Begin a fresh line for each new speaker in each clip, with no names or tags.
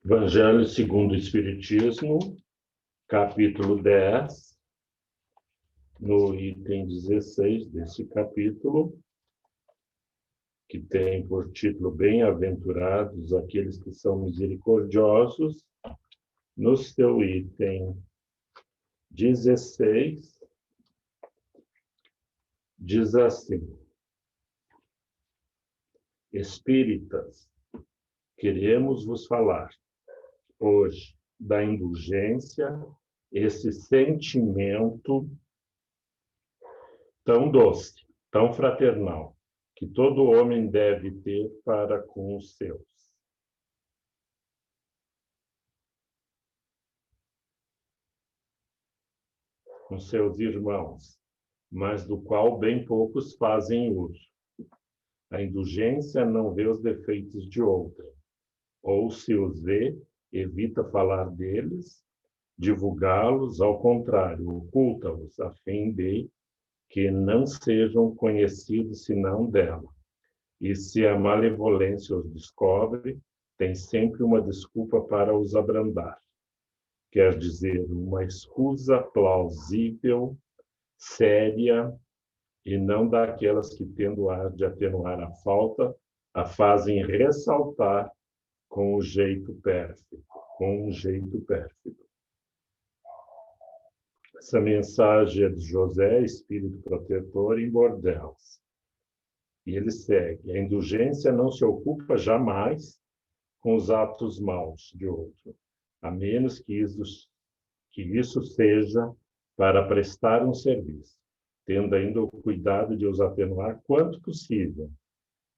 Evangelho segundo o Espiritismo, capítulo 10, no item 16 desse capítulo, que tem por título Bem-aventurados aqueles que são misericordiosos, no seu item 16, diz assim: Espíritas, queremos vos falar hoje da indulgência, esse sentimento tão doce, tão fraternal, que todo homem deve ter para com os seus. Com seus irmãos, mas do qual bem poucos fazem uso. A indulgência não vê os defeitos de outrem, ou se os vê, evita falar deles, divulgá-los, ao contrário, oculta-os, a fim de que não sejam conhecidos senão dela. E se a malevolência os descobre, tem sempre uma desculpa para os abrandar. Quer dizer, uma escusa plausível, séria, e não daquelas que, tendo ar de atenuar a falta, a fazem ressaltar com um jeito pérfido. Essa mensagem é de José, espírito protetor, em Bordeaux. E ele segue: a indulgência não se ocupa jamais com os atos maus de outro, a menos que isso seja para prestar um serviço, tendo ainda o cuidado de os atenuar quanto possível.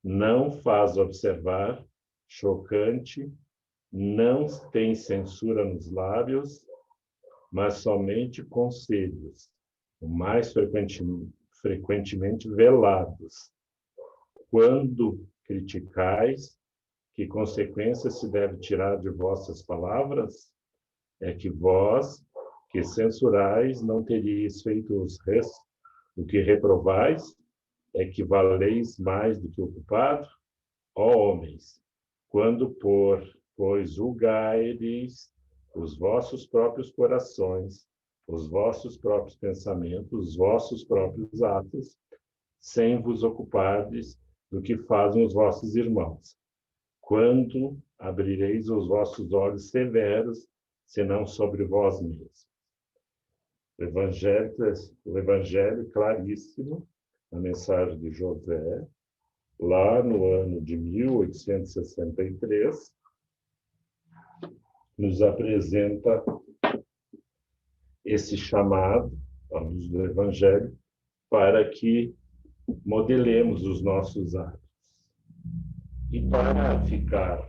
Não faz observar, chocante, não tem censura nos lábios, mas somente conselhos, o mais frequentemente velados. Quando criticais, que consequência se deve tirar de vossas palavras? É que vós, que censurais, não teríeis feito o que reprovais? É que valeis mais do que o culpado? Ó homens, quando pois julgareis os vossos próprios corações, os vossos próprios pensamentos, os vossos próprios atos, sem vos ocupardes do que fazem os vossos irmãos. Quando abrireis os vossos olhos severos, senão sobre vós mesmos. O Evangelho claríssimo, a mensagem de José, lá no ano de 1863, nos apresenta esse chamado, à luz do Evangelho, para que modelemos os nossos atos. E para ficar,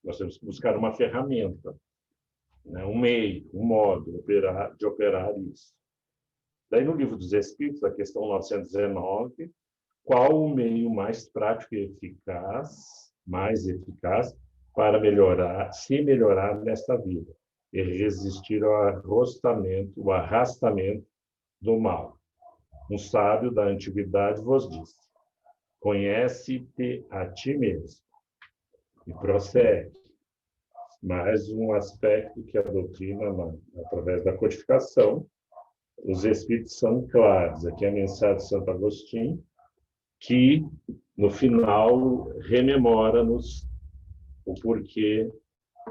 nós temos que buscar uma ferramenta, né, um meio, um modo de operar isso. Daí, no Livro dos Espíritos, a questão 919, qual o meio mais prático e mais eficaz para se melhorar nesta vida e resistir ao arrastamento do mal? Um sábio da antiguidade vos disse: conhece-te a ti mesmo. E prossegue. Mais um aspecto que a doutrina, através da codificação, os Espíritos são claros. Aqui a mensagem de Santo Agostinho, que, no final, rememora-nos o porquê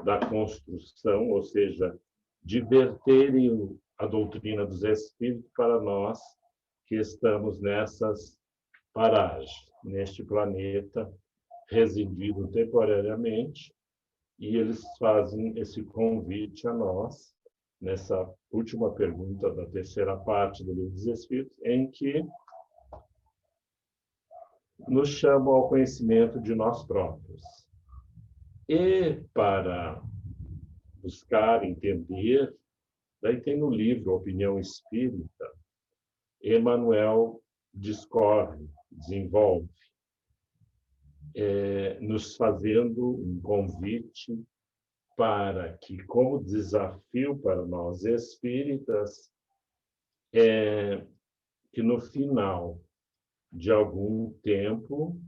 da construção, ou seja, diverterem a doutrina dos Espíritos para nós que estamos nessas paragens, neste planeta, residindo temporariamente, e eles fazem esse convite a nós, nessa última pergunta da terceira parte do Livro dos Espíritos, em que nos chamam ao conhecimento de nós próprios. E para buscar entender, daí tem no livro Opinião Espírita, Emmanuel discorre, desenvolve, nos fazendo um convite para que, como desafio para nós espíritas, que no final de algum tempo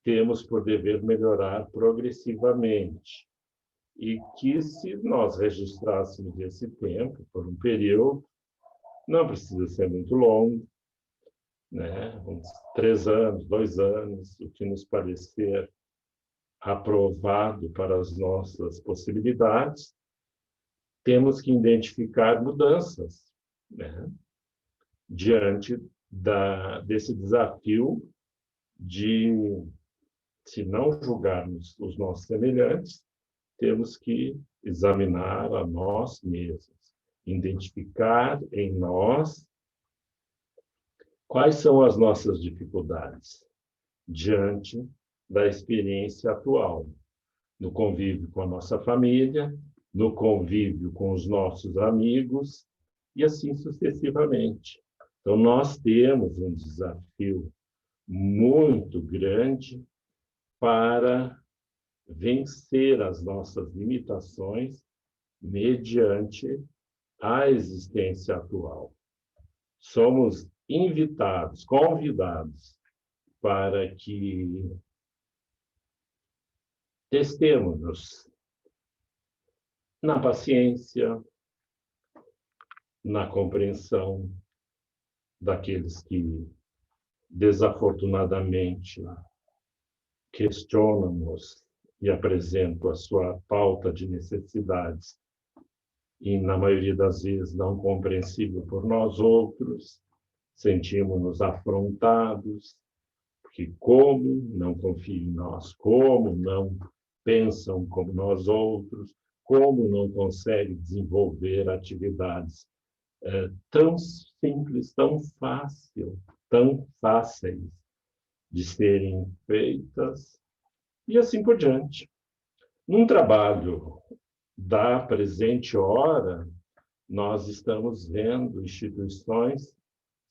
temos por dever melhorar progressivamente e que, se nós registrássemos esse tempo por um período, não precisa ser muito longo, né? Uns 3 anos, 2 anos, o que nos parecer aprovado para as nossas possibilidades, temos que identificar mudanças, né? Diante desse desafio de, se não julgarmos os nossos semelhantes, temos que examinar a nós mesmos, identificar em nós quais são as nossas dificuldades diante da experiência atual, no convívio com a nossa família, no convívio com os nossos amigos e assim sucessivamente. Então, nós temos um desafio muito grande para vencer as nossas limitações mediante a existência atual. Somos invitados, convidados para que testemos-nos na paciência, na compreensão daqueles que desafortunadamente questionam-nos e apresentam a sua pauta de necessidades e, na maioria das vezes, não compreensível por nós outros, sentimos-nos afrontados, porque como não confiam em nós, como não pensam como nós outros, como não conseguem desenvolver atividades tão simples, tão fáceis de serem feitas, e assim por diante. Num trabalho da presente hora, nós estamos vendo instituições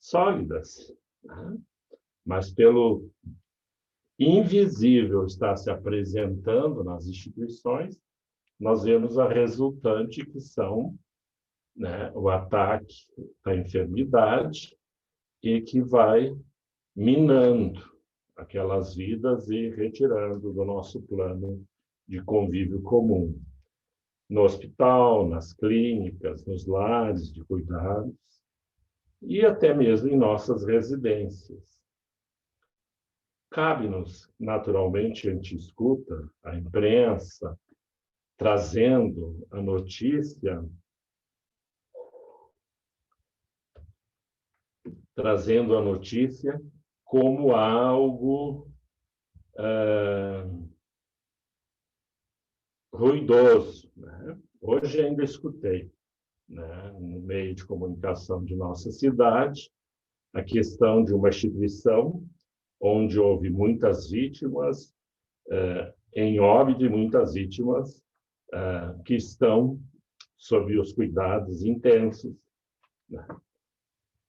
sólidas, né? Mas pelo invisível estar se apresentando nas instituições, nós vemos a resultante, que são, né, o ataque da enfermidade e que vai minando aquelas vidas e retirando do nosso plano de convívio comum. No hospital, nas clínicas, nos lares de cuidados e até mesmo em nossas residências. Cabe-nos, naturalmente, a gente escuta a imprensa trazendo a notícia, como algo ruidoso, né? Hoje ainda escutei, né, no meio de comunicação de nossa cidade, a questão de uma instituição onde houve muitas vítimas, em óbito, e muitas vítimas que estão sob os cuidados intensos, né?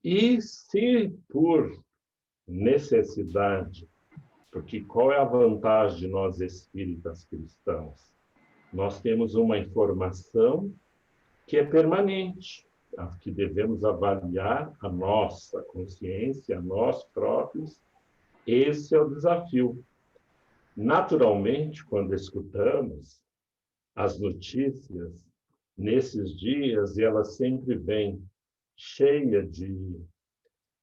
E se por necessidade, porque qual é a vantagem de nós espíritas cristãos? Nós temos uma informação que é permanente, que devemos avaliar a nossa consciência, a nós próprios. Esse é o desafio. Naturalmente, quando escutamos as notícias nesses dias, e elas sempre vêm cheia de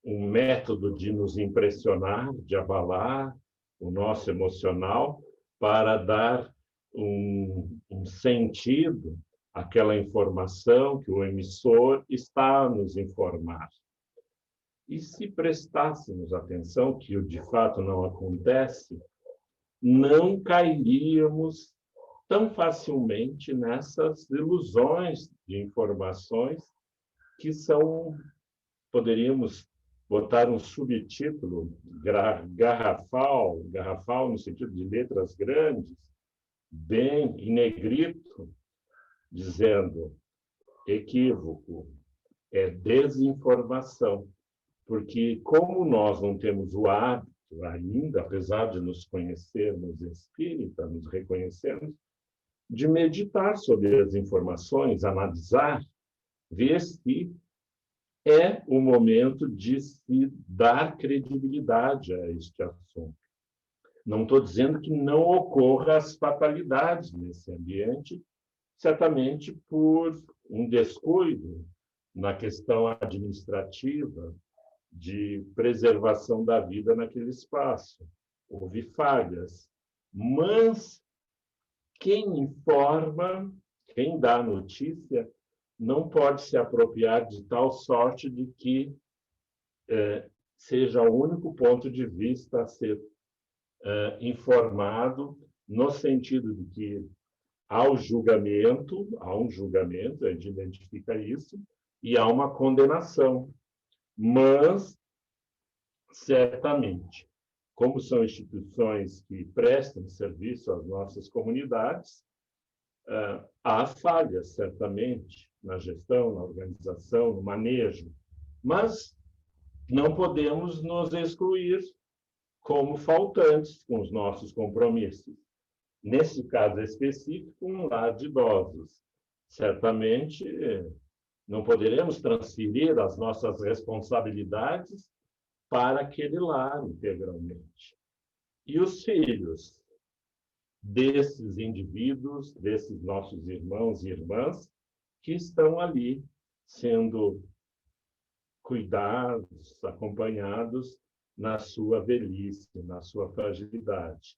um método de nos impressionar, de abalar o nosso emocional, para dar um sentido àquela informação que o emissor está a nos informar. E se prestássemos atenção, que de fato não acontece, não cairíamos tão facilmente nessas ilusões de informações que são, poderíamos botar um subtítulo garrafal no sentido de letras grandes, bem em negrito, dizendo equívoco, é desinformação. Porque como nós não temos o hábito ainda, apesar de nos conhecermos espírita, nos reconhecermos, de meditar sobre as informações, analisar, ver se é o momento de se dar credibilidade a este assunto. Não estou dizendo que não ocorra as fatalidades nesse ambiente, certamente por um descuido na questão administrativa de preservação da vida naquele espaço. Houve falhas, mas quem informa, quem dá notícia, não pode se apropriar de tal sorte de que seja o único ponto de vista a ser informado, no sentido de que há um julgamento, a gente identifica isso, e há uma condenação. Mas, certamente, como são instituições que prestam serviço às nossas comunidades, há falhas, certamente, na gestão, na organização, no manejo, mas não podemos nos excluir como faltantes com os nossos compromissos. Nesse caso específico, um lar de idosos. Certamente, não poderemos transferir as nossas responsabilidades para aquele lar integralmente. E os filhos desses indivíduos, desses nossos irmãos e irmãs, que estão ali sendo cuidados, acompanhados na sua velhice, na sua fragilidade.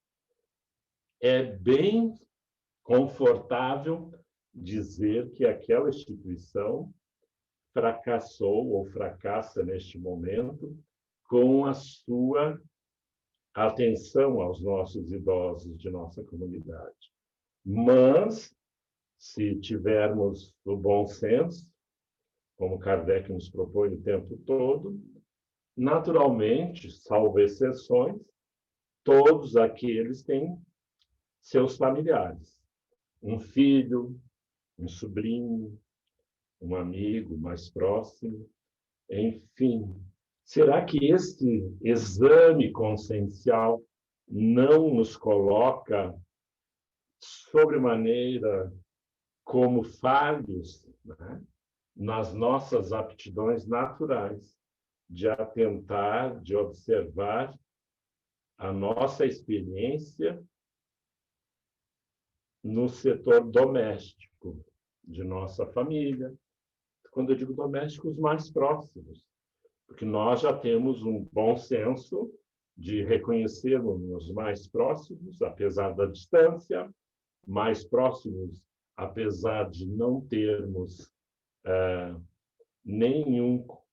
É bem confortável dizer que aquela instituição fracassou ou fracassa neste momento com a sua atenção aos nossos idosos de nossa comunidade. Mas, se tivermos o bom senso, como Kardec nos propõe o tempo todo, naturalmente, salvo exceções, todos aqueles têm seus familiares. Um filho, um sobrinho, um amigo mais próximo, enfim. Será que esse exame consciencial não nos coloca sobremaneira como falhos, né, nas nossas aptidões naturais de atentar, de observar a nossa experiência no setor doméstico de nossa família? Quando eu digo doméstico, os mais próximos, porque nós já temos um bom senso de reconhecermos os mais próximos, apesar da distância, mais próximos, apesar de não termos nenhuma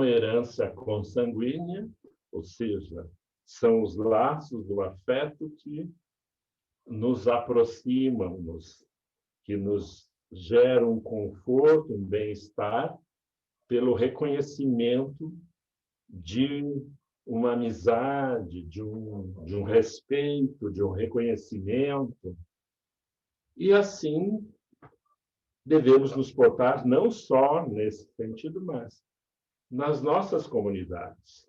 herança consanguínea, ou seja, são os laços do afeto que nos aproximam, que nos geram um conforto, um bem-estar, pelo reconhecimento de uma amizade, de um respeito, de um reconhecimento. E assim devemos nos portar não só nesse sentido, mas nas nossas comunidades,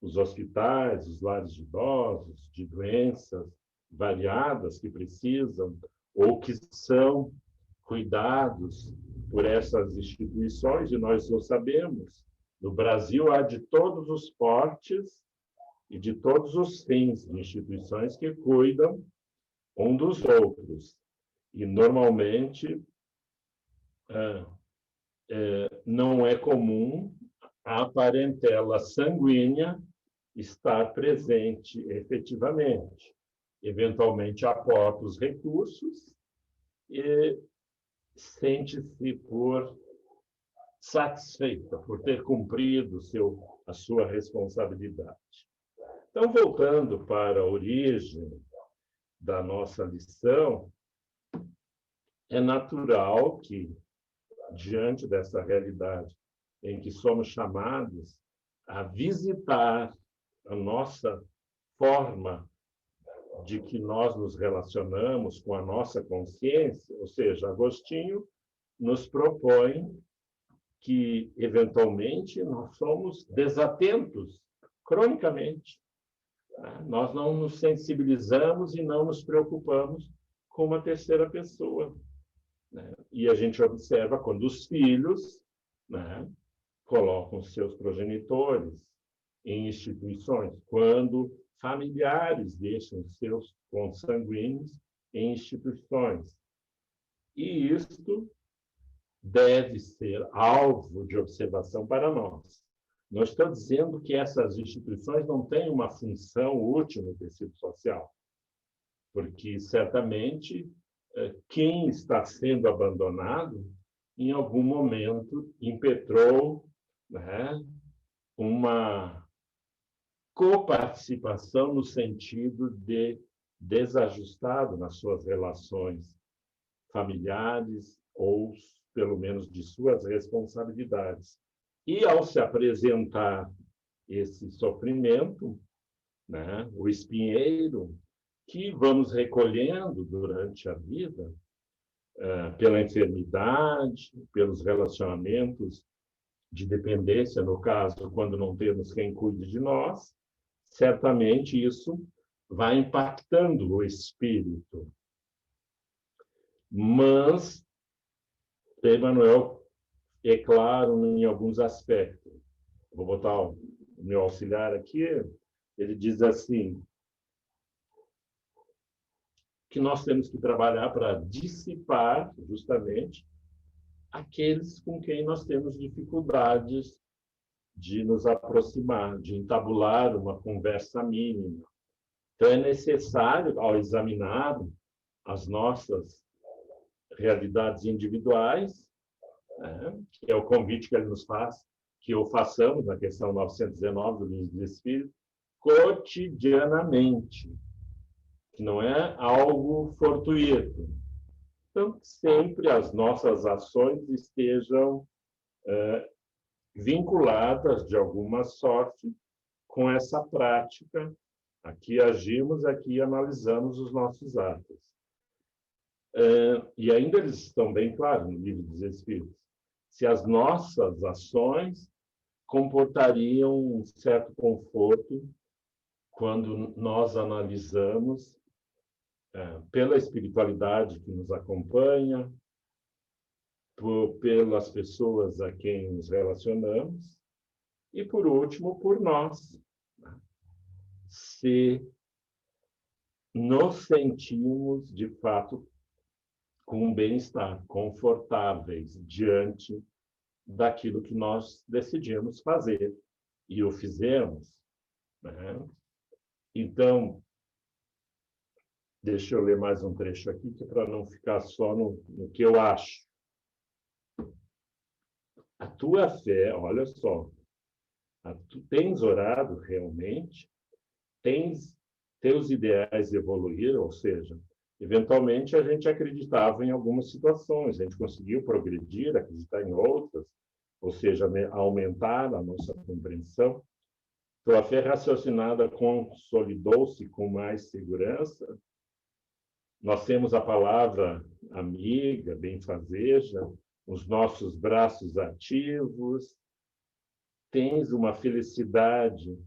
os hospitais, os lares de idosos, de doenças variadas que precisam ou que são cuidados por essas instituições, e nós o sabemos. No Brasil, há de todos os portes e de todos os fins de instituições que cuidam um dos outros. E, normalmente, não é comum a parentela sanguínea estar presente efetivamente. Eventualmente, aporta os recursos e sente-se por satisfeita por ter cumprido a sua responsabilidade. Então, voltando para a origem da nossa lição, é natural que, diante dessa realidade em que somos chamados a visitar a nossa forma de que nós nos relacionamos com a nossa consciência, ou seja, Agostinho nos propõe que, eventualmente, nós somos desatentos, cronicamente. Nós não nos sensibilizamos e não nos preocupamos com uma terceira pessoa. E a gente observa quando os filhos, colocam seus progenitores em instituições, quando familiares deixam seus consanguíneos em instituições. E isto deve ser alvo de observação para nós. Não estou dizendo que essas instituições não têm uma função útil no tecido social, porque, certamente, quem está sendo abandonado, em algum momento, impetrou uma coparticipação no sentido de desajustado nas suas relações familiares ou, pelo menos, de suas responsabilidades. E, ao se apresentar esse sofrimento, o espinheiro, que vamos recolhendo durante a vida, pela enfermidade, pelos relacionamentos de dependência, no caso, quando não temos quem cuide de nós, certamente isso vai impactando o espírito. Mas Emmanuel é claro em alguns aspectos. Vou botar o meu auxiliar aqui. Ele diz assim, que nós temos que trabalhar para dissipar, justamente, aqueles com quem nós temos dificuldades de nos aproximar, de entabular uma conversa mínima. Então, é necessário, ao examinar as nossas realidades individuais, que é o convite que ele nos faz, que o façamos na questão 919 do Livro dos Espíritos, cotidianamente, que não é algo fortuito. Então, sempre as nossas ações estejam vinculadas, de alguma sorte, com essa prática. Aqui agimos, aqui analisamos os nossos atos. E ainda eles estão bem claros no Livro dos Espíritos. Se as nossas ações comportariam um certo conforto quando nós analisamos pela espiritualidade que nos acompanha, pelas pessoas a quem nos relacionamos e, por último, por nós. Se nos sentimos, de fato, com bem-estar, confortáveis diante daquilo que nós decidimos fazer e o fizemos. Então, deixa eu ler mais um trecho aqui, que é para não ficar só no que eu acho. A tua fé, olha só, tu tens orado realmente, teus ideais evoluíram, ou seja, eventualmente a gente acreditava em algumas situações, a gente conseguiu progredir, acreditar em outras, ou seja, aumentar a nossa compreensão. Tua fé raciocinada consolidou-se com mais segurança. Nós temos a palavra amiga, benfazeja, os nossos braços ativos. Tens uma felicidade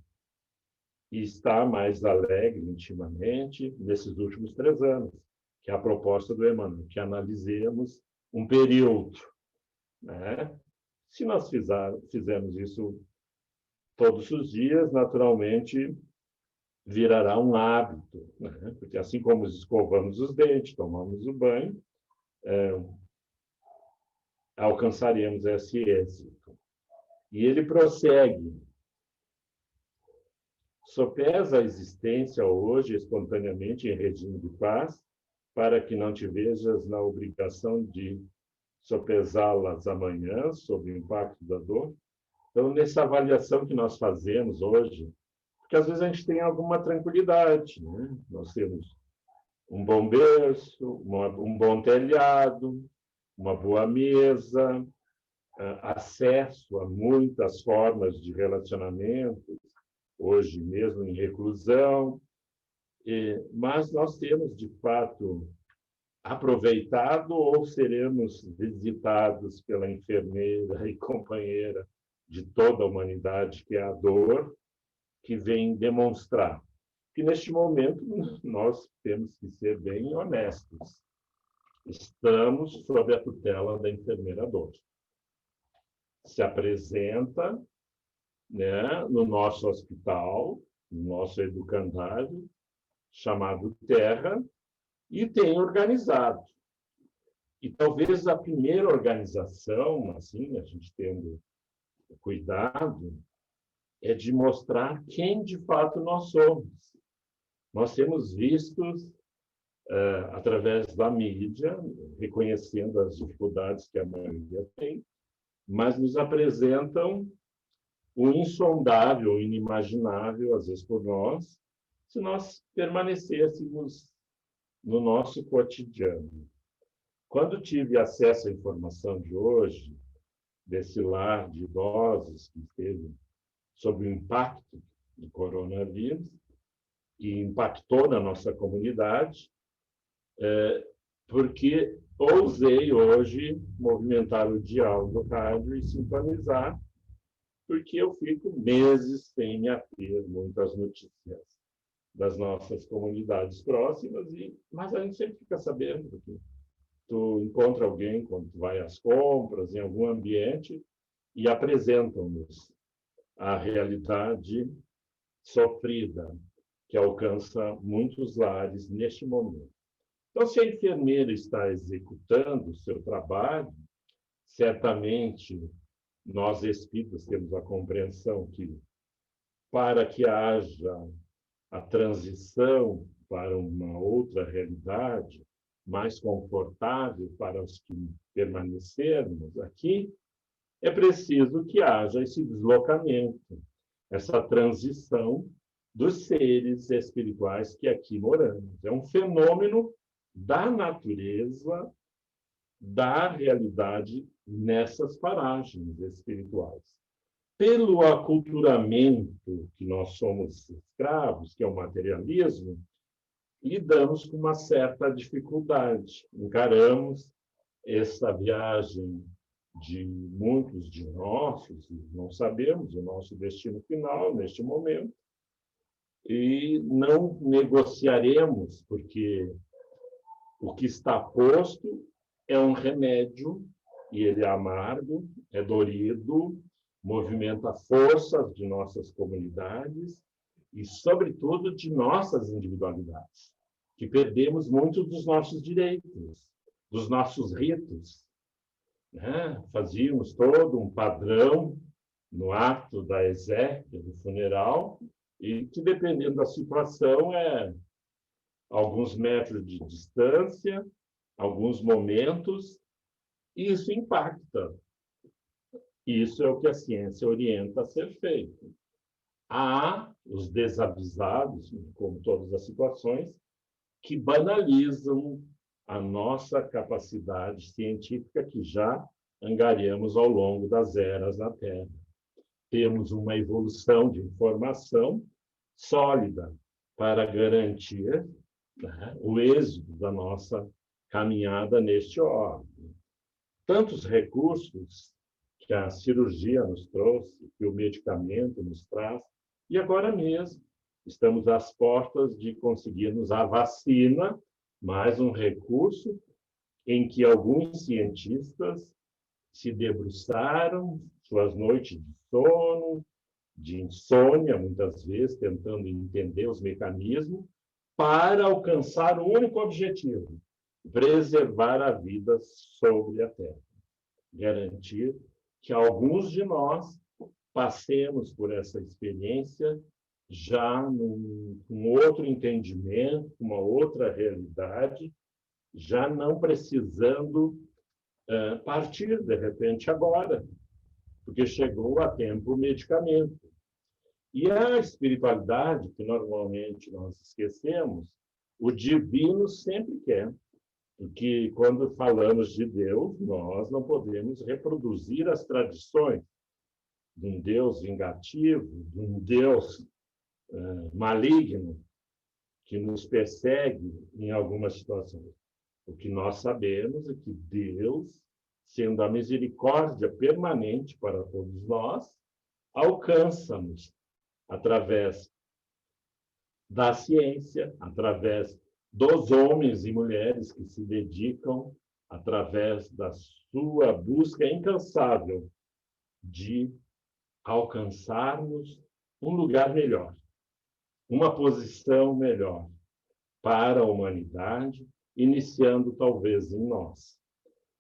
e está mais alegre intimamente nesses últimos 3 anos, que é a proposta do Emmanuel, que analisemos um período. Se nós fizermos isso todos os dias, naturalmente virará um hábito, porque assim como escovamos os dentes, tomamos o banho, alcançaremos esse êxito. E ele prossegue. Sopesa a existência hoje espontaneamente em regime de paz, para que não te vejas na obrigação de sopesá-las amanhã, sob o impacto da dor. Então, nessa avaliação que nós fazemos hoje, porque às vezes a gente tem alguma tranquilidade, Nós temos um bom berço, um bom telhado, uma boa mesa, acesso a muitas formas de relacionamento, hoje mesmo em reclusão, mas nós temos, de fato, aproveitado ou seremos visitados pela enfermeira e companheira de toda a humanidade, que é a dor, que vem demonstrar que, neste momento, nós temos que ser bem honestos. Estamos sob a tutela da enfermeira dor. Se apresenta, né, no nosso hospital, no nosso educandário, chamado Terra, e tem organizado. E talvez a primeira organização, assim, a gente tendo cuidado, é de mostrar quem de fato nós somos. Nós temos visto, através da mídia, reconhecendo as dificuldades que a maioria tem, mas nos apresentam o insondável, o inimaginável, às vezes por nós, se nós permanecêssemos no nosso cotidiano. Quando tive acesso à informação de hoje, desse lar de idosos que esteve sob o impacto do coronavírus, que impactou na nossa comunidade, porque ousei hoje movimentar o dial do rádio e sintonizar, porque eu fico meses sem me ater muitas notícias das nossas comunidades próximas, mas a gente sempre fica sabendo, porque tu encontra alguém quando tu vai às compras, em algum ambiente, e apresentam-nos a realidade sofrida que alcança muitos lares neste momento. Então, se a enfermeira está executando o seu trabalho, certamente nós espíritas temos a compreensão que, para que haja a transição para uma outra realidade mais confortável para os que permanecermos aqui, é preciso que haja esse deslocamento, essa transição dos seres espirituais que aqui moramos. É um fenômeno da natureza, da realidade nessas paragens espirituais. Pelo aculturamento que nós somos escravos, que é o materialismo, lidamos com uma certa dificuldade. Encaramos essa viagem de muitos de nós, não sabemos o nosso destino final neste momento, e não negociaremos, porque o que está posto é um remédio, e ele é amargo, é dorido, movimenta forças de nossas comunidades e, sobretudo, de nossas individualidades, que perdemos muito dos nossos direitos, dos nossos ritos, né? Fazíamos todo um padrão no ato da exéquia, do funeral, e que, dependendo da situação, é alguns metros de distância, alguns momentos, e isso impacta. Isso é o que a ciência orienta a ser feito. Há os desavisados, como todas as situações, que banalizam a nossa capacidade científica que já angariamos ao longo das eras na Terra. Temos uma evolução de informação sólida para garantir, né, o êxito da nossa caminhada neste órgão. Tantos recursos que a cirurgia nos trouxe, que o medicamento nos traz, e agora mesmo estamos às portas de conseguirmos a vacina, mais um recurso em que alguns cientistas se debruçaram, suas noites de sono, de insônia, muitas vezes, tentando entender os mecanismos, para alcançar o único objetivo: preservar a vida sobre a Terra. Garantir que alguns de nós passemos por essa experiência já com outro entendimento, uma outra realidade, já não precisando partir, de repente, agora, porque chegou a tempo o medicamento. E a espiritualidade, que normalmente nós esquecemos, o divino sempre quer Porque quando falamos de Deus, nós não podemos reproduzir as tradições de um Deus vingativo, de um Deus maligno, que nos persegue em algumas situações. O que nós sabemos é que Deus, sendo a misericórdia permanente para todos nós, alcança-nos através da ciência, através dos homens e mulheres que se dedicam, através da sua busca incansável de alcançarmos um lugar melhor, uma posição melhor para a humanidade, iniciando talvez em nós.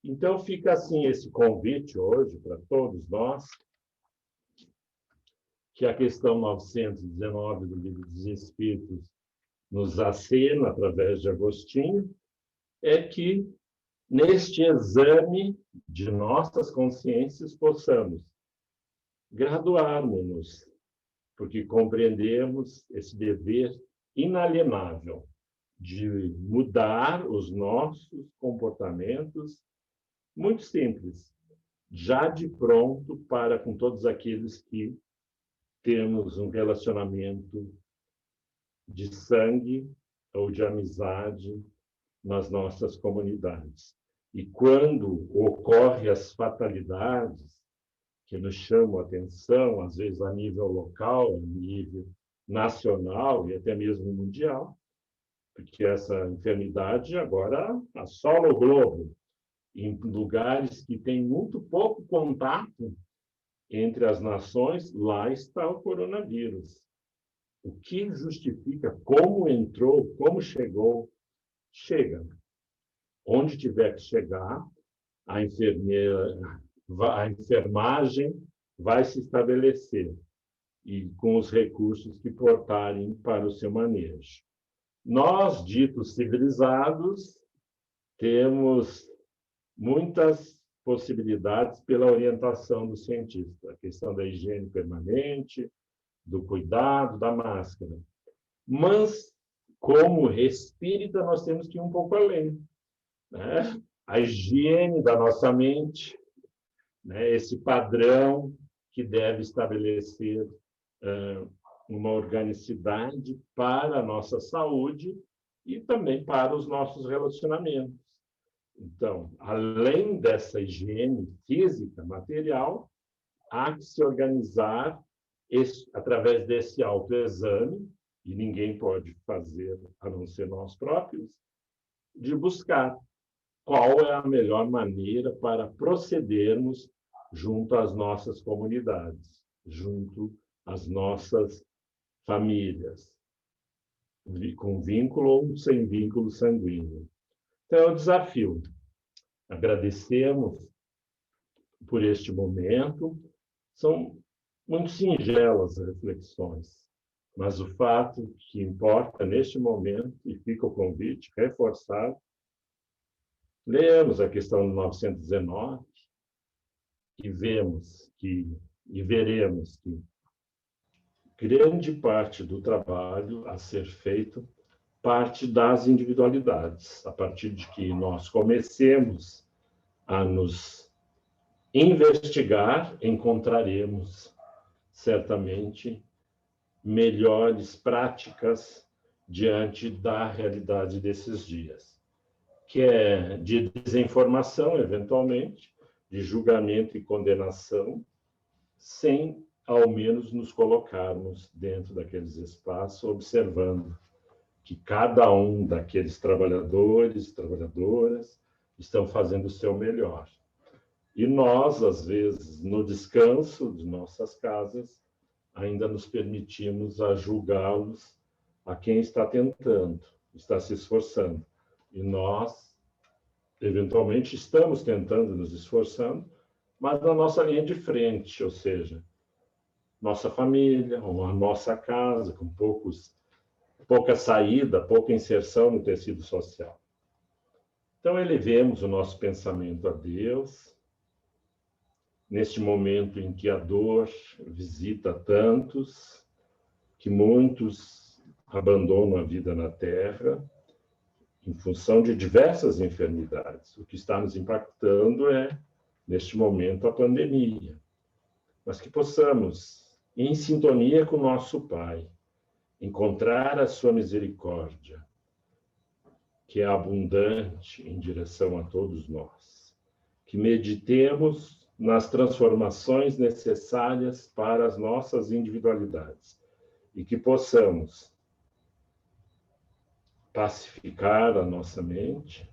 Então fica assim esse convite hoje para todos nós, que a questão 919 do Livro dos Espíritos nos acena através de Agostinho, é que neste exame de nossas consciências possamos graduarmos-nos, porque compreendemos esse dever inalienável de mudar os nossos comportamentos, muito simples, já de pronto para com todos aqueles que temos um relacionamento de sangue ou de amizade nas nossas comunidades. E quando ocorrem as fatalidades que nos chamam a atenção, às vezes a nível local, a nível nacional e até mesmo mundial, porque essa enfermidade agora assola o globo, em lugares que tem muito pouco contato entre as nações, lá está o coronavírus. O que justifica como entrou, como chegou, chega. Onde tiver que chegar, a enfermagem vai se estabelecer e com os recursos que portarem para o seu manejo. Nós, ditos civilizados, temos muitas possibilidades pela orientação do cientista, a questão da higiene permanente, do cuidado, da máscara. Mas, como espírita, nós temos que ir um pouco além, né? A higiene da nossa mente, né? Esse padrão que deve estabelecer uma organicidade para a nossa saúde e também para os nossos relacionamentos. Então, além dessa higiene física, material, há que se organizar através desse autoexame, e ninguém pode fazer a não ser nós próprios, de buscar qual é a melhor maneira para procedermos junto às nossas comunidades, junto às nossas famílias, com vínculo ou sem vínculo sanguíneo. Então, é um desafio. Agradecemos por este momento. São muito singelas as reflexões, mas o fato que importa neste momento, e fica o convite reforçado, lemos a questão do 919 e veremos que grande parte do trabalho a ser feito parte das individualidades. A partir de que nós comecemos a nos investigar, encontraremos certamente melhores práticas diante da realidade desses dias, que é de desinformação, eventualmente, de julgamento e condenação, sem, ao menos, nos colocarmos dentro daqueles espaços, observando que cada um daqueles trabalhadores, trabalhadoras, estão fazendo o seu melhor. E nós, às vezes, no descanso de nossas casas, ainda nos permitimos a julgá-los a quem está tentando, está se esforçando. E nós, eventualmente, estamos tentando, nos esforçando, mas na nossa linha de frente, ou seja, nossa família, ou a nossa casa, com pouca saída, pouca inserção no tecido social. Então, elevemos o nosso pensamento a Deus, neste momento em que a dor visita tantos, que muitos abandonam a vida na Terra, em função de diversas enfermidades. O que está nos impactando é, neste momento, a pandemia. Mas que possamos, em sintonia com o nosso Pai, encontrar a sua misericórdia, que é abundante em direção a todos nós. Que meditemos nas transformações necessárias para as nossas individualidades e que possamos pacificar a nossa mente,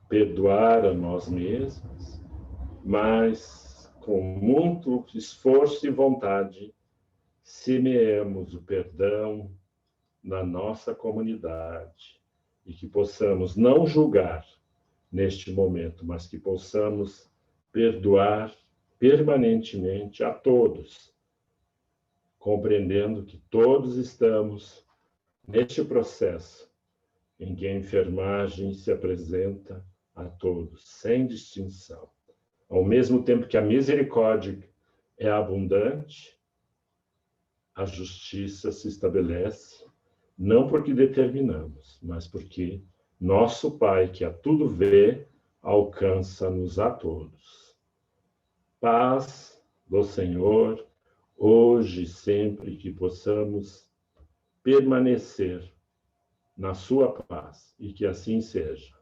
perdoar a nós mesmos, mas com muito esforço e vontade, semeemos o perdão na nossa comunidade e que possamos não julgar neste momento, mas que possamos perdoar permanentemente a todos, compreendendo que todos estamos neste processo em que a enfermagem se apresenta a todos, sem distinção. Ao mesmo tempo que a misericórdia é abundante, a justiça se estabelece, não porque determinamos, mas porque nosso Pai, que a tudo vê, alcança-nos a todos. Paz do Senhor, hoje e sempre, que possamos permanecer na sua paz, e que assim seja.